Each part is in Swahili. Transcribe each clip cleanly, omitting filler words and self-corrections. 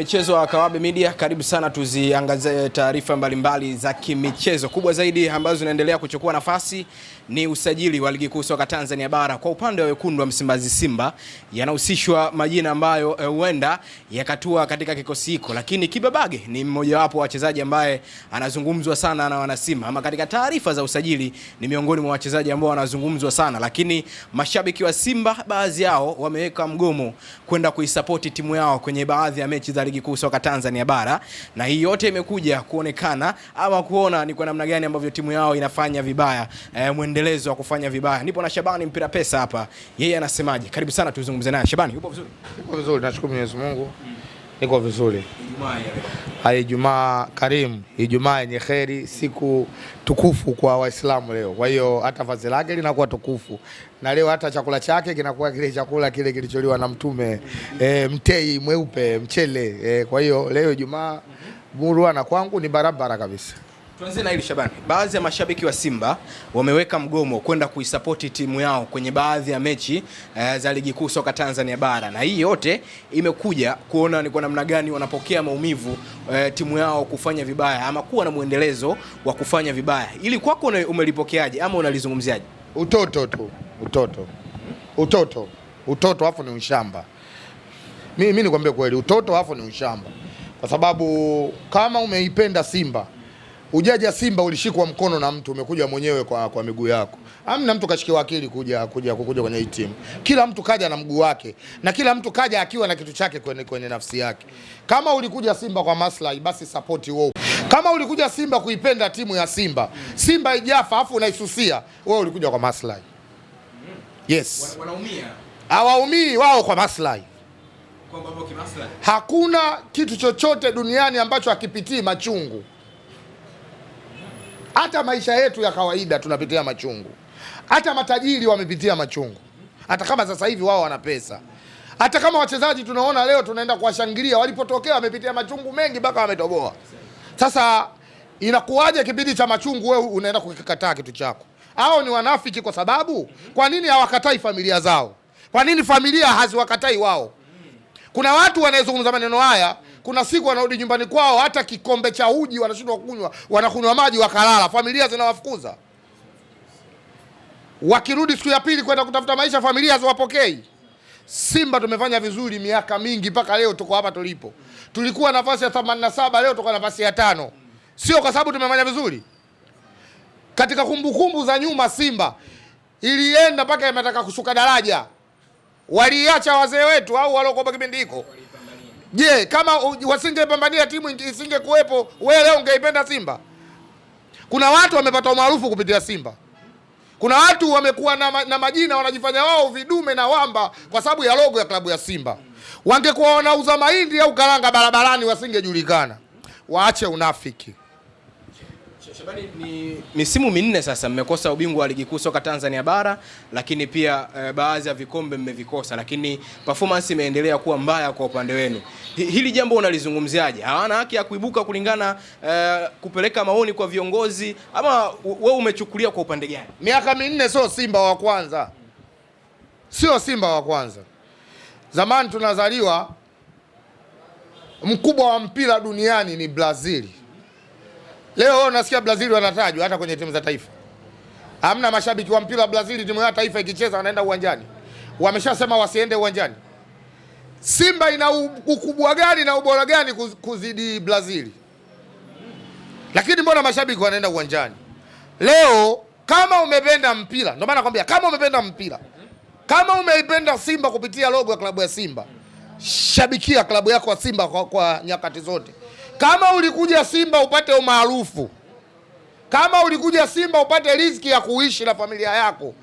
Michezo wa Kawabe Media, karibu sana tuziangazie taarifa mbalimbali za kimichezo. Kubwa zaidi ambazo zinaendelea kuchukua nafasi ni usajili wa ligi kuu soka Tanzania bara. Kwa upande wa wekundu wa Msimbazi Simba, yanahusishwa majina ambayo huenda yakatua katika kikosi hiko, lakini Kibabage ni mmoja wapo wa wachezaji ambaye anazungumzwa sana na wana Simba. Ama katika taarifa za usajili ni miongoni mwa wachezaji ambao wanazungumzwa sana, lakini mashabiki wa Simba baadhi yao wameweka mgomo kwenda kuisupport timu yao kwenye baadhi ya mechi za ligi kuu soka Tanzania bara, na hii yote imekuja kuonekana ama kuona ni kwa namna gani ambavyo timu yao inafanya vibaya, muendelezo wa kufanya vibaya. Nipo na Shabani Mpira Pesa hapa, yeye anasemaje? Karibu sana tuzungumze naye. Shabani, upo vizuri? Upo vizuri, nashukuru Mwenyezi Mungu. Niko vizuri. Ijumaa karimu, Ijumaa yenye kheri, siku tukufu kwa Waislamu leo. Kwa hiyo hata vazi lake linakuwa tukufu. Na leo hata chakula chake kinakuwa kile chakula kile kilicholiwa na Mtume, mtei mweupe, mchele. Kwa hiyo leo Ijumaa murua na kwangu ni barabara kabisa. Tuanze na hili Shabani. Baadhi ya mashabiki wa Simba wameweka mgomo kwenda kuisupport timu yao kwenye baadhi ya mechi za ligi kuu soka Tanzania bara, na hii yote imekuja kuona ni kwa namna gani wanapokea maumivu timu yao kufanya vibaya ama kuwa na muendelezo wa kufanya vibaya. Ili kwako umelipokeaje ama unalizungumziaje? Utoto tu, utoto hapo ni ushamba. Mimi nikwambie kweli, utoto hapo ni ushamba. Kwa sababu kama umeipenda Simba, ujaja Simba ulishikwa mkono na mtu, umekuja mwenyewe kwa miguu yako. Hamna mtu kashikiwa akili kuja kwenye hii timu. Kila mtu kaja na mguu wake, na kila mtu kaja akiwa na kitu chake kwenye nafsi yake. Kama ulikuja Simba kwa maslahi, basi support wewe. Kama ulikuja Simba kuipenda timu ya Simba, Simba ijafa afu unaisusia, wewe ulikuja kwa maslahi. Yes. Wanaumia. Hawaumii wao kwa maslahi. Kwa sababu kimaslahi. Hakuna kitu chochote duniani ambacho hakipitii machungu. Hata maisha yetu ya kawaida tunapitia machungu. Hata matajiri wamepitia machungu. Hata kama sasa hivi wao wana pesa. Hata kama wachezaji tunaona leo tunaenda kuwashangilia, walipotokea wamepitia machungu mengi mpaka wametoboa. Sasa inakuwaje kipindi cha machungu wewe unaenda kukikataa kitu chako? Hao ni wanafiki. Kwa sababu kwa nini hawakatai familia zao? Kwa nini familia haziwakatai wao? Kuna watu wanayezungumza maneno haya, kuna siku wanarudi nyumbani kwao hata kikombe cha uji wanashindwa kunywa, wanakunywa maji wakalala, familia zinawafukuza. Wakirudi siku ya pili kwenda kutafuta maisha, familia haziwapokei. Simba tumefanya vizuri miaka mingi mpaka leo tuko hapa tulipo. Tulikuwa nafasi ya 87, leo tuko nafasi ya 5. Sio kwa sababu tumefanya vizuri. Katika kumbukumbu za nyuma Simba ilienda mpaka imetaka kushuka daraja. Waliacha wazee wetu au waliokuwa kipindi hiko. Je, kama wasingepambania timu isingekuwepo, wewe leo ungeipenda Simba? Kuna watu wamepata umaarufu kupitia Simba. Kuna watu wamekuwa na majina wanajifanya wao vidume na wamba kwa sababu ya logo ya klabu ya Simba. Wangekuwa wanauza mahindi au karanga barabarani wasingejulikana. Waache unafiki. Shabani, ni misimu minne sasa mmekosa ubingwa wa ligi kuu soka Tanzania bara, lakini pia baadhi ya vikombe mmevikosa, lakini performance imeendelea kuwa mbaya kwa upande wenu. Hili jambo unalizungumziaje? Hawana haki ya kuibuka kulingana kupeleka maoni kwa viongozi, ama wewe umechukulia kwa upande gani? Miaka minne sio Simba wa kwanza. Sio Simba wa kwanza. Zamani tunazaliwa, mkubwa wa mpira duniani ni Brazil. Leo unasikia Brazil wanatajwa hata kwenye timu za taifa. Hamna mashabiki wa mpira Brazil, timu ya taifa ikicheza wanaenda uwanjani. Wameshasema wasiende uwanjani. Simba ina ukubwa gani na ubora gani kuzidi Brazil? Lakini mbona mashabiki wanaenda uwanjani? Leo kama umependa mpira, ndio maana nakwambia kama umependa mpira, kama umeipenda Simba kupitia logo ya klabu ya Simba, shabikia klabu yako ya Simba kwa nyakati zote. Kama ulikuja Simba upate umaarufu, kama ulikuja Simba upate riziki ya kuishi na familia yako,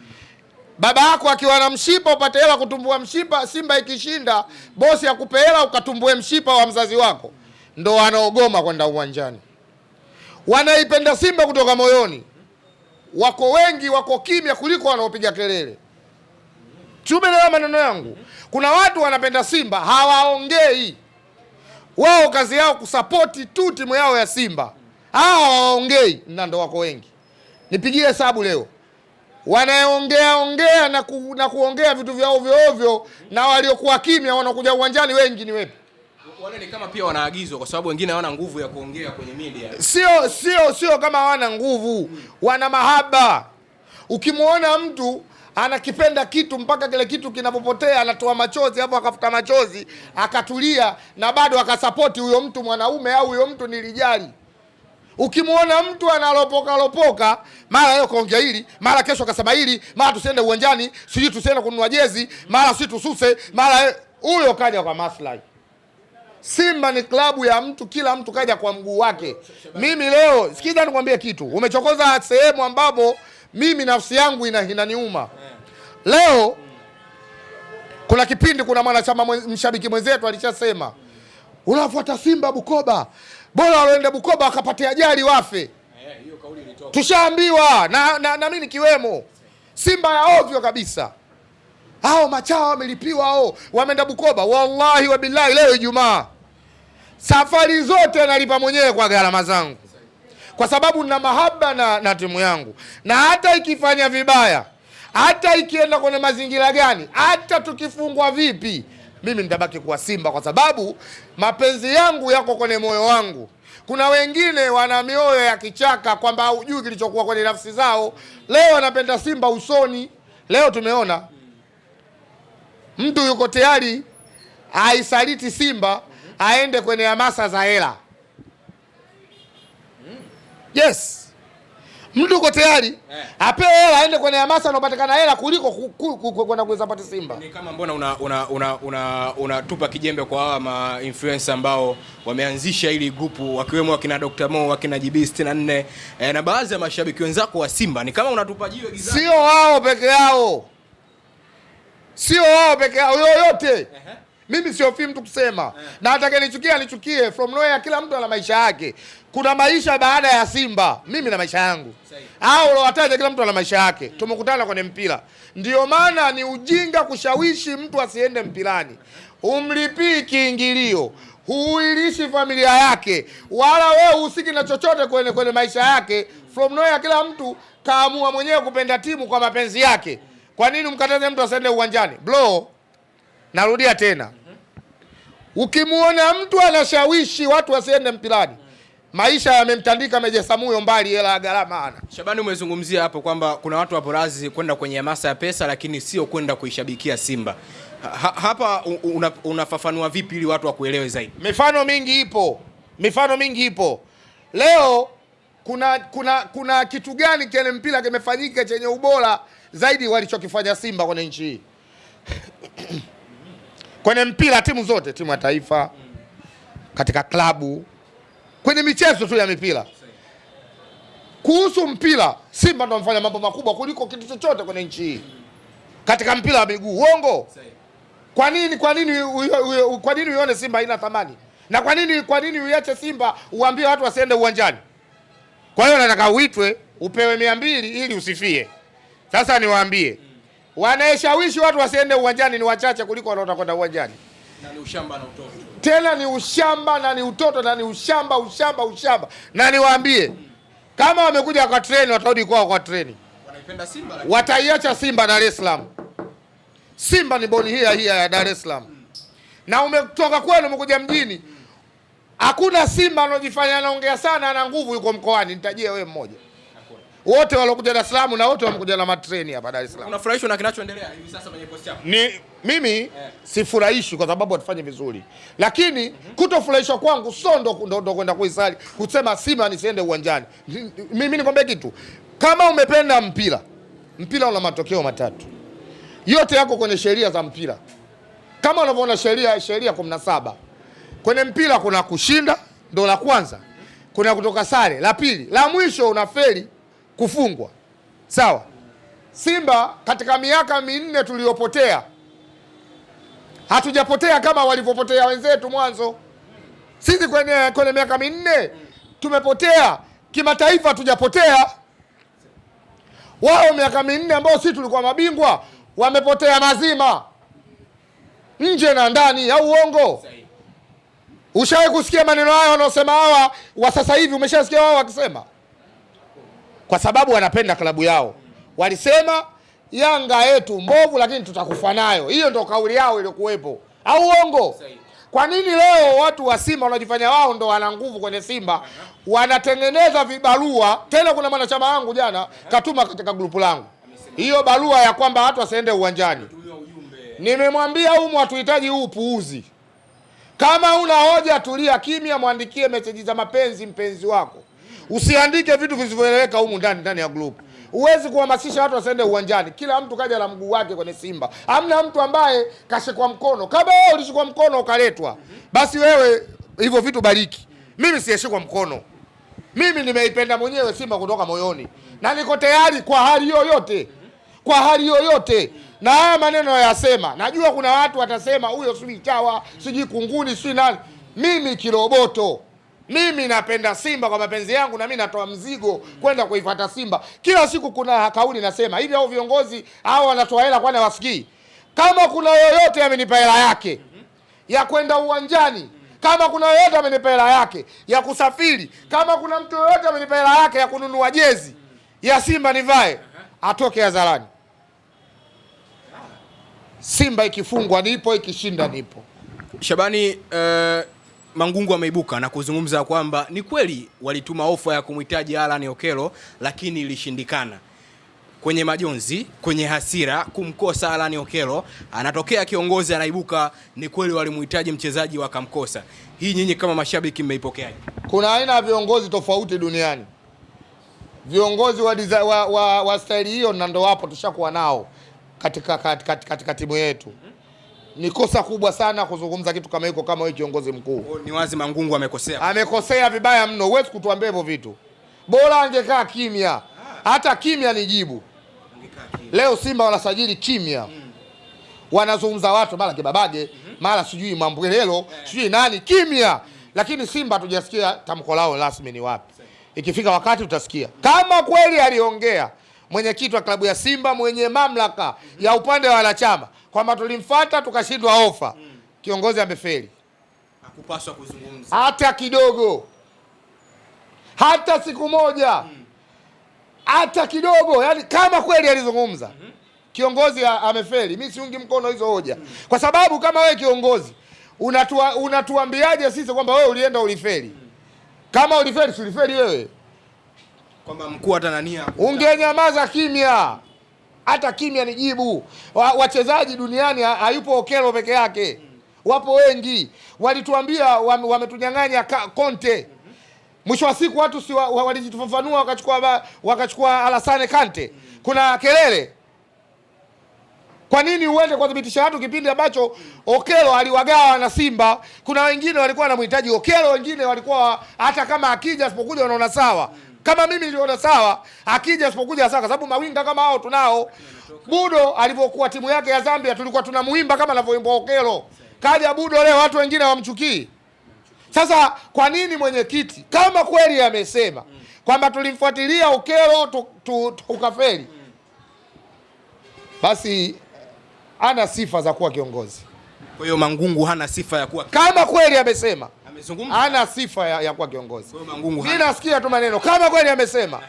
baba yako akiwa na mshipa upate hela kutumbua mshipa, Simba ikishinda bosi akupe hela ukatumbue mshipa wa mzazi wako, ndo wanaogoma kwenda uwanjani. Wanaipenda Simba kutoka moyoni. Wako wengi, wako kimya kuliko wanaopiga kelele. Tumeelewa maneno yangu? Kuna watu wanapenda Simba hawaongei. Wao kazi yao kusapoti tu timu yao ya Simba. Hawaongei, na ndo wako wengi. Nipigie hesabu leo. Wanaongea na kuongea vitu vya ovyo ovyo, na waliokuwa kimya wanakuja uwanjani wengi ni wepi? Wale ni kama pia wanaagizwa kwa sababu wengine hawana nguvu ya kuongea kwenye media. Sio kama hawana nguvu, wana mahaba. Ukimwona mtu anakipenda kitu mpaka kile kitu kinapopotea anatoa machozi, hapo akafuta machozi, akatulia na bado akasapoti huyo mtu mwanaume au huyo mtu nilijali. Ukimwona mtu analopoka, mara leo kaongea hili, mara kesho kasema hili, mara tusiende uwanjani, sijui tusiende kununua jezi, mara si tususe, mara huyo kaja kwa maslahi. Simba ni klabu ya mtu, kila mtu kaja kwa mguu wake. Mimi leo, sikiza nikwambie kitu, umechokoza sehemu ambapo mimi nafsi yangu inaniuma. Leo kuna kipindi kuna mwanachama mshabiki mwenzetu alishasema, unafuata Simba Bukoba, bora waende Bukoba wakapatia ajali wafe. Hiyo kauli ilitoka. Tushaambiwa na mimi nikiwemo. Simba ya ovyo kabisa. Hao machawa wamelipiwa hao, wameenda Bukoba. Wallahi wa billahi, leo Ijumaa safari zote nalipa mwenyewe kwa gharama zangu, kwa sababu nina mahaba na timu yangu, na hata ikifanya vibaya, hata ikienda kwenye mazingira gani, hata tukifungwa vipi, mimi nitabaki kuwa Simba, kwa sababu mapenzi yangu yako kwenye moyo wangu. Kuna wengine wana mioyo ya kichaka kwamba hujui kilichokuwa kwenye nafsi zao. Leo wanapenda Simba usoni. Leo tumeona mtu yuko tayari aisaliti Simba aende kwenye hamasa za hela. Yes. Mtu yuko tayari apewe hela aende kwenye hamasa unapatikana hela kuliko kwenda kuisapoti Simba. Ni kama mbona unatupa kijembe kwa hawa ma influencer ambao wameanzisha hili grupu, wakiwemo wakina Dr. Mo, wakina GB 64 na baadhi ya mashabiki wenzako wa Simba. Ni kama unatupa jiwe gizani. Sio wao peke yao. Sio wao peke yao, yoyote. Mimi sio mtu kusema. Na atakayenichukia anichukie, from nowhere kila mtu ana maisha yake. Kuna maisha baada ya Simba. Mimi na maisha yangu. Hao wataje, kila mtu ana maisha yake. Tumekutana kwenye mpira. Ndio maana ni ujinga kushawishi mtu asiende mpirani. Umlipii kiingilio, huilishi familia yake, wala wewe usiki na chochote kwenye maisha yake. From nowhere kila mtu kaamua mwenyewe kupenda timu kwa mapenzi yake. Kwa nini mkataze mtu asiende uwanjani? Bro, narudia tena. Ukimuona mtu anashawishi watu wasiende mpirani, maisha yamemtandika Mejesamuyo mbali, hela ya gharama ana. Shabani, umezungumzia hapo kwamba kuna watu wapo razi kwenda kwenye hamasa ya pesa, lakini sio kwenda kuishabikia Simba. Hapa unafafanua vipi ili watu wakuelewe zaidi? Mifano mingi ipo. Leo kuna kitu gani kile mpira kimefanyika chenye ubora zaidi walichokifanya Simba kwenye nchi hii? Kwenye mpira timu zote, timu ya taifa, katika klabu, kwenye michezo tu ya mipira. Kuhusu mpira, Simba ndo mfanya mambo makubwa kuliko kitu chochote kwenye nchi hii. Katika mpira wa miguu, uongo? Kwa nini uione Simba haina thamani? Na kwa nini uiache Simba uambie watu wasiende uwanjani? Kwa hiyo nataka uitwe upewe 200 ili usifie. Sasa niwaambie, wanaeshawishi watu wasiende uwanjani ni wachache kuliko wanaotaka kwenda uwanjani. Na ni ushamba na utoto. Tena ni ushamba na ni utoto na ni ushamba. Na niwaambie, kama wamekuja kwa treni watarudi kwao kwa treni. Wanaipenda Simba lakini wataiacha Simba Dar es Salaam. Simba ni boni hii ya Dar es Salaam. Na umetoka kwenu umekuja mjini. Hakuna Simba anojifanya anaongea sana ana nguvu yuko mkoani, nitajie wewe mmoja. Wote walokuja Dar es Salaam na wote wamekuja na matreni hapa Dar es Salaam. Unafurahishwa na kinachoendelea hivi sasa kwenye post yako? Mimi sifurahishwi kwa sababu watafanya vizuri. Lakini kutofurahishwa kwangu ndo kwenda kuisali kusema Simba nisiende uwanjani. Mimi nikwambia kitu. Kama umependa mpira una matokeo matatu. Yote yako kwenye sheria za mpira. Kama unavyoona sheria 17. Kwenye mpira kuna kushinda, ndo la kwanza. Kuna kutoka sare, la pili. La mwisho unafeli kufungwa. Sawa? Simba katika miaka 4 tuliyopotea, hatujapotea kama walivyopotea wenzetu mwanzo. Sisi kwenye miaka 4 tumepotea. Kimataifa hatujapotea. Wao miaka 4 ambao sisi tulikuwa mabingwa wamepotea mazima, nje na ndani, au uongo? Ushawahi kusikia maneno hayo wanaosema hawa wa sasa hivi? Umeshasikia wao wakisema? Kwa sababu wanapenda klabu yao. Walisema Yanga yetu mbovu lakini tutakufa nayo. Hiyo ndio kauli yao iliyokuwepo, au uongo? Kwa nini leo watu wa Simba wanajifanya wao ndo wana nguvu kwenye Simba, wanatengeneza vibarua? Tena kuna mwanachama wangu jana katuma katika grupu langu hiyo barua ya kwamba watu wasiende uwanjani. Nimemwambia humu hatuhitaji huu upuuzi. Kama una hoja tulia kimya, mwandikie message za mapenzi mpenzi wako. Usiandike vitu visivyoeleweka humu ndani ya group. Huwezi kuhamasisha watu wasiende uwanjani. Kila mtu kaja na mguu wake kwenye Simba. Hamna mtu ambaye kashikwa mkono. Kama wewe ulishikwa mkono ukaletwa, basi wewe hivyo vitu bariki. Mimi siyeshikwa mkono. Mimi nimeipenda mwenyewe Simba kutoka moyoni. Na niko tayari kwa hali yoyote. Kwa hali yoyote. Na haya maneno yasema. Najua kuna watu watasema huyo sijui chawa, sijui kunguni, sijui nani. Mimi kiroboto. Mimi napenda Simba kwa mapenzi yangu, na mimi natoa mzigo kwenda kuifuata Simba. Kila siku kuna kauli nasema hivi, au viongozi hao wanatoa hela kwani wasikii? Kama kuna yoyote amenipa hela yake ya kwenda uwanjani, kama kuna yoyote amenipa hela yake ya kusafiri, kama kuna mtu yoyote amenipa hela yake ya kununua jezi ya Simba nivae, atoke hadharani. Simba ikifungwa nipo, ikishinda nipo. Shabani, Mangungu ameibuka na kuzungumza kwamba ni kweli walituma ofa ya kumhitaji Alan Okello, lakini ilishindikana. Kwenye majonzi, kwenye hasira kumkosa Alan Okello, anatokea kiongozi anaibuka, ni kweli walimhitaji mchezaji wakamkosa. Hii nyinyi kama mashabiki mmeipokeaje? Kuna aina ya viongozi tofauti duniani. Viongozi wa staili hiyo na ndo wapo tushakuwa nao katika timu yetu. Ni kosa kubwa sana kuzungumza kitu kama hiko kama wewe kiongozi mkuu. Ni wazi Mangungu amekosea. Amekosea vibaya mno. Huwezi kutuambia hivyo vitu. Bora angekaa kimya. Hata kimya ni jibu. Leo Simba wanasajili kimya. Wanazungumza watu mara Kibabage, mara sijui Mambwelelo, sijui nani, kimya. Lakini Simba hatujasikia tamko lao rasmi ni wapi. Ikifika wakati utasikia. Kama kweli aliongea mwenyekiti wa klabu ya Simba, mwenye mamlaka ya upande wa wanachama, kwamba tulimfuata tukashindwa ofa, kiongozi amefeli. Hakupaswa kuzungumza hata kidogo, hata siku moja, hata kidogo. Yani kama kweli alizungumza, kiongozi amefeli. Mimi siungi mkono hizo hoja, kwa sababu kama wewe kiongozi unatuambiaje sisi kwamba wewe ulienda ulifeli? Kama ulifeli, si ulifeli wewe, kwamba mkuu wa Tanzania ungenyamaza kimya. Hata kimya ni jibu. Wachezaji duniani hayupo Okello peke yake, wapo wengi. Walituambia wametunyang'anya Conte. Mwisho wa siku watu si walijitufafanua wakachukua Alassane Kante. Kuna kelele. Kwa nini uende kwa thibitisha watu kipindi ambacho Okello aliwagawa na Simba? Kuna wengine walikuwa wanamhitaji Okello, wengine walikuwa hata kama akija asipokuja wanaona sawa. Kama mimi niliona sawa, akija asipokuja sawa, kwa sababu mawinga kama hao tunao. Budo alipokuwa timu yake ya Zambia tulikuwa tunamuimba kama anavyoimba Okello. Kaja Budo leo watu wengine wamchukii. Sasa kwa nini mwenyekiti kama kweli amesema kwamba tulimfuatilia Okello tukafeli, basi ana sifa za kuwa kiongozi. Kwa hiyo Mangungu hana sifa ya kuwa, kama kweli amesema, amezungumza, hana sifa ya kuwa kiongozi. Kwa hiyo Mangungu mimi nasikia tu maneno kama kweli amesema,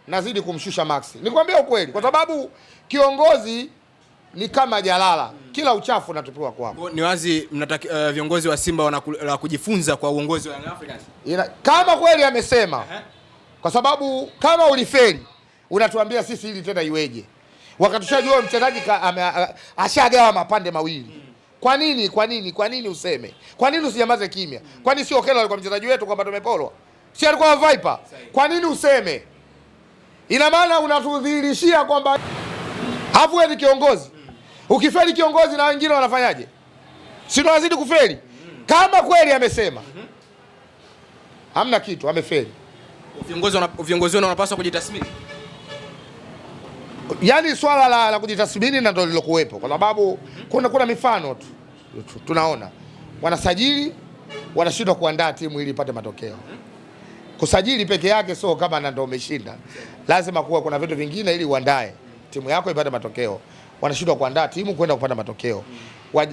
nazidi kumshusha Max. Nikwambia ukweli, kwa sababu kiongozi ni kama jalala, kila uchafu unatupiwa kwako. Ni wazi mnataka viongozi wa Simba wana kujifunza kwa uongozi wa Young Africans. Kama kweli amesema, kwa sababu kama ulifeli unatuambia sisi ili tena iweje? Wakatushajua mchezaji ashagawa mapande mawili. Kwa nini useme? Kwa nini usinyamaze kimya? Kwani si Okello alikuwa mchezaji wetu kwamba tumepolwa? Si alikuwa Viper? Kwa nini useme? Ina maana unatudhihirishia kwamba hapo wewe ni kiongozi. Ukifeli kiongozi na wengine wanafanyaje? Si tunazidi kufeli. Kama kweli amesema, hamna kitu, amefeli. Viongozi wanapaswa kujitathmini. Yaani swala la kujitathmini na ndio lilokuwepo, kwa sababu kuna mifano tu tunaona wanasajili, wanashindwa kuandaa timu ili ipate matokeo. Kusajili peke yake sio kama na ndio umeshinda. Lazima kuwa kuna vitu vingine ili uandae timu yako ipate matokeo. Wanashindwa kuandaa timu kwenda kupata matokeo.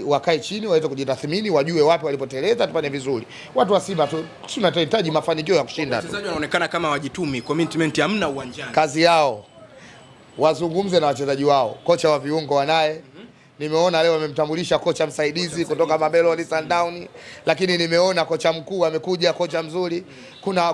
Wakae chini waweze kujitathmini, wajue wapi walipoteleza, tufanye vizuri. Watu wa Simba tunahitaji mafanikio ya kushinda. Wachezaji wanaonekana kama wajitumi, commitment hamna uwanjani. Kazi yao wazungumze na wachezaji wao. Kocha wa viungo wanaye, Nimeona leo wamemtambulisha kocha msaidizi kutoka Mamelodi Sundowns, lakini nimeona kocha mkuu amekuja, kocha mzuri.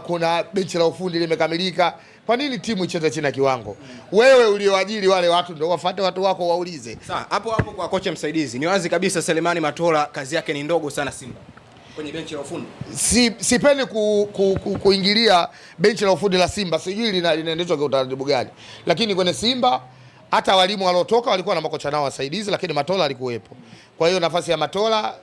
Kuna benchi la ufundi limekamilika. Kwa nini timu icheze chini ya kiwango? Wewe ulioajiri wale watu ndio wafuate watu wako waulize. Sawa, hapo kwa kocha msaidizi. Ni wazi kabisa Selemani Matola kazi yake ni ndogo sana Simba. Kwenye benchi la ufundi. Sipendi kuingilia benchi la ufundi la Simba. Sijui linaendeshwa kwa utaratibu gani. Lakini kwenye Simba hata walimu waliotoka walikuwa na makocha nao wasaidizi, lakini Matola alikuwepo. Kwa hiyo nafasi ya Matola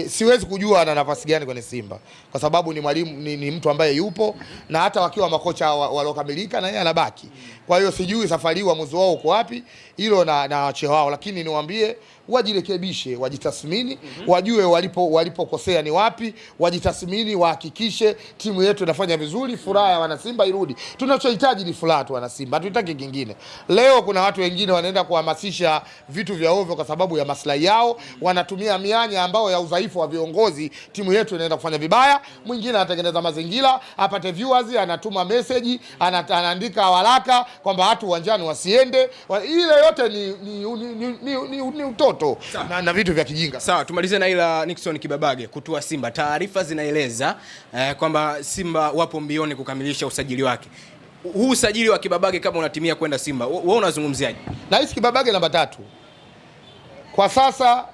siwezi kujua ana nafasi gani kwenye Simba kwa sababu ni mwalimu, ni mtu ambaye yupo na hata wakiwa makocha waliokamilika na yeye anabaki. Kwa hiyo sijui safari uamuzi wao uko wapi, hilo na wache wao, lakini niwaambie wajirekebishe, wajitathmini, wajue walipokosea ni wapi, wajitathmini, wahakikishe timu yetu inafanya vizuri, furaha ya wana Simba irudi. Tunachohitaji ni furaha tu wana Simba, hatutaki kingine. Leo kuna watu wengine wanaenda kuhamasisha vitu vya ovyo kwa sababu ya maslahi yao, wanatumia mianya ambao ya udhaifu wa viongozi, timu yetu inaenda kufanya vibaya. Mwingine anatengeneza mazingira apate viewers, anatuma message, anaandika waraka kwamba watu uwanjani wasiende. Ile yote ni utoto na vitu vya kijinga. Sawa, tumalize na ila Nixon Kibabage kutua Simba. Taarifa zinaeleza kwamba Simba wapo mbioni kukamilisha usajili wake. Huu usajili wa Kibabage kama unatimia kwenda Simba, wewe unazungumziaje? Na hisi Kibabage namba 3. Kwa sasa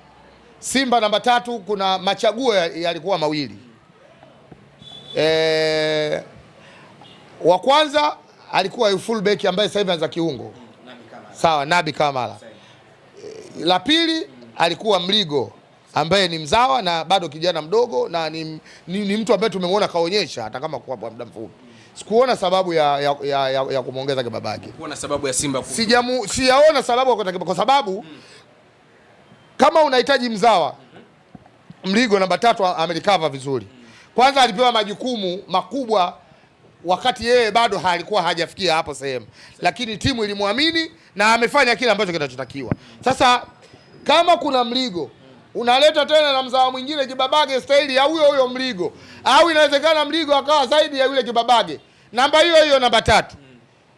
Simba namba 3 kuna machaguo yalikuwa mawili. Wa kwanza alikuwa fullback ambaye sasa hivi anaanza kiungo. Sawa, Nabi Kamara. La pili alikuwa Mligo ambaye ni mzawa na bado kijana mdogo na ni mtu ambaye tumemwona kaonyesha hata kama kwa muda mfupi. Sikuona sababu ya kumuongeza Kibabage. Kuona sababu ya Simba sijaona sababu kwa sababu kama unahitaji mzawa, Mligo namba 3 amelikava vizuri. Kwanza alipewa majukumu makubwa wakati yeye bado halikuwa hajafikia hapo sehemu, lakini timu ilimwamini na amefanya kile ambacho kinachotakiwa. Sasa kama kuna Mligo unaleta tena na mzawa mwingine Kibabage staili ya huyo Mligo, au inawezekana Mligo akawa zaidi ya yule Kibabage, namba hiyo namba 3.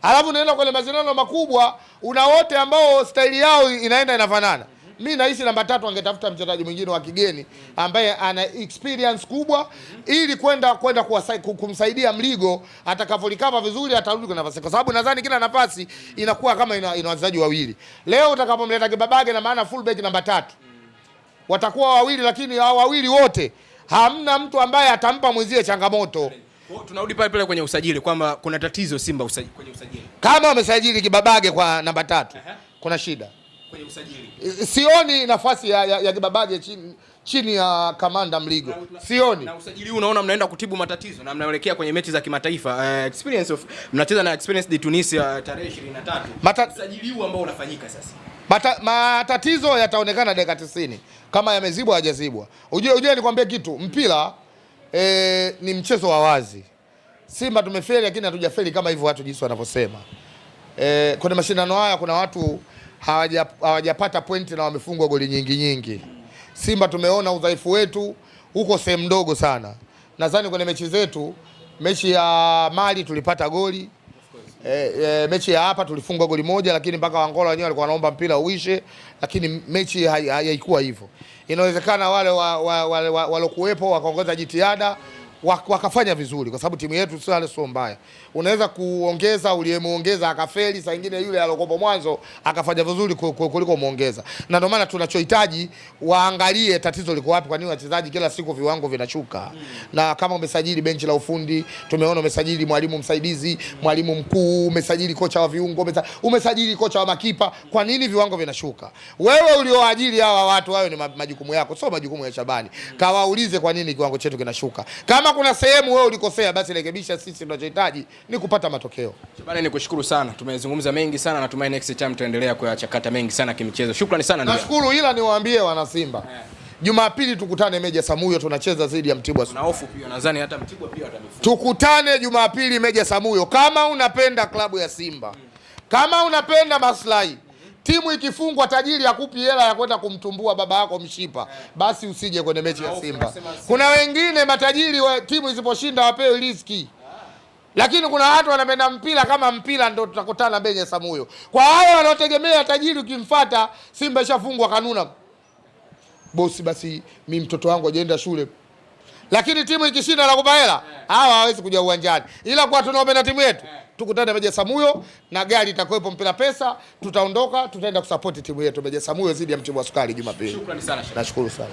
Alafu unaenda kwenye mashindano makubwa, una wote ambao staili yao inafanana. Mimi nahisi namba 3 angetafuta mchezaji mwingine wa kigeni ambaye ana experience kubwa ili kwenda kumsaidia Mligo atakavyolikava vizuri atarudi kwa nafasi. Kwa sababu nadhani kila nafasi inakuwa kama ina wachezaji wawili. Leo utakapomleta Kibabage na maana fullback namba 3. Watakuwa wawili, lakini hao wawili wote hamna mtu ambaye atampa mwenzie changamoto. Tunarudi pale kwenye usajili kwamba kuna tatizo Simba kwenye usajili. Kama wamesajili Kibabage kwa namba 3, kuna shida kwenye usajili. Sioni nafasi ya Kibabage chini ya kamanda Mligo. Sioni. Na usajili huu unaona mnaenda kutibu matatizo na mnaelekea kwenye mechi za kimataifa. Experience of mnacheza na Experience de Tunisia tarehe 23. Usajili huu ambao unafanyika sasa. Matatizo yataonekana dakika 90 kama yamezibwa hajazibwa. Ujue nikwambie kitu, mpira ni mchezo wa wazi. Simba tumefeli lakini hatujafeli kama hivyo watu jinsi wanavyosema. Kwenye mashindano haya kuna watu hawajapata pointi na wamefungwa goli nyingi. Simba tumeona udhaifu wetu huko sehemu ndogo sana. Nadhani kwenye mechi zetu, mechi ya Mali tulipata goli. Mechi ya hapa tulifungwa goli moja, lakini mpaka Angola wenyewe walikuwa wanaomba mpira uishe, lakini mechi haikuwa hivyo. Inawezekana wale walokuwepo wakaongeza jitihada wakafanya vizuri kwa sababu timu yetu sio mbaya. Unaweza kuongeza uliyemuongeza akafeli, saa nyingine yule alokopo mwanzo akafanya vizuri kuliko muongeza. Na ndio maana tunachohitaji waangalie tatizo liko wapi, kwa nini wachezaji kila siku viwango vinashuka. Na kama umesajili benchi la ufundi, tumeona umesajili mwalimu msaidizi, mwalimu mkuu, umesajili kocha wa viungo, umesajili kocha wa makipa, kwa nini viwango vinashuka? Wewe ulioajiri hawa watu, hayo ni majukumu yako, sio majukumu ya Shabani. Kawaulize kwa nini kiwango chetu kinashuka. Kama kuna sehemu wewe ulikosea, basi rekebisha. Sisi tunachohitaji ni kupata matokeo. Shabani, nikushukuru sana. Tumezungumza mengi sana, natumai next time tutaendelea kuyachakata mengi sana kimichezo. Shukrani sana ndugu. Nashukuru, ila niwaambie wana Simba. Jumapili tukutane Meja Samuyo, tunacheza dhidi ya Mtibwa. Na hofu pia nadhani hata Mtibwa pia atamifunga. Tukutane Jumapili Meja Samuyo. Kama unapenda klabu ya Simba, kama unapenda maslahi, timu ikifungwa tajiri akupi hela ya kwenda kumtumbua baba yako mshipa, basi usije kwenye mechi ya Simba. Kuna wengine matajiri wa timu isiposhinda wapewe riziki. Lakini kuna watu wanapenda mpira kama mpira ndio tutakutana Benye Samuyo. Kwa hao wanaotegemea tajiri ukimfuata Simba ishafungwa kanuna. Bosi basi mimi mtoto wangu ajeenda shule. Lakini timu ikishinda na kupa hela, hawa hawezi kuja uwanjani. Ila kwa tunaopenda timu yetu, tukutane Benye Samuyo na gari itakuwepo mpira pesa, tutaondoka, tutaenda kusupport timu yetu Benye Samuyo zidi ya Mtibwa Sukari Jumapili. Shukrani sana. Nashukuru sana.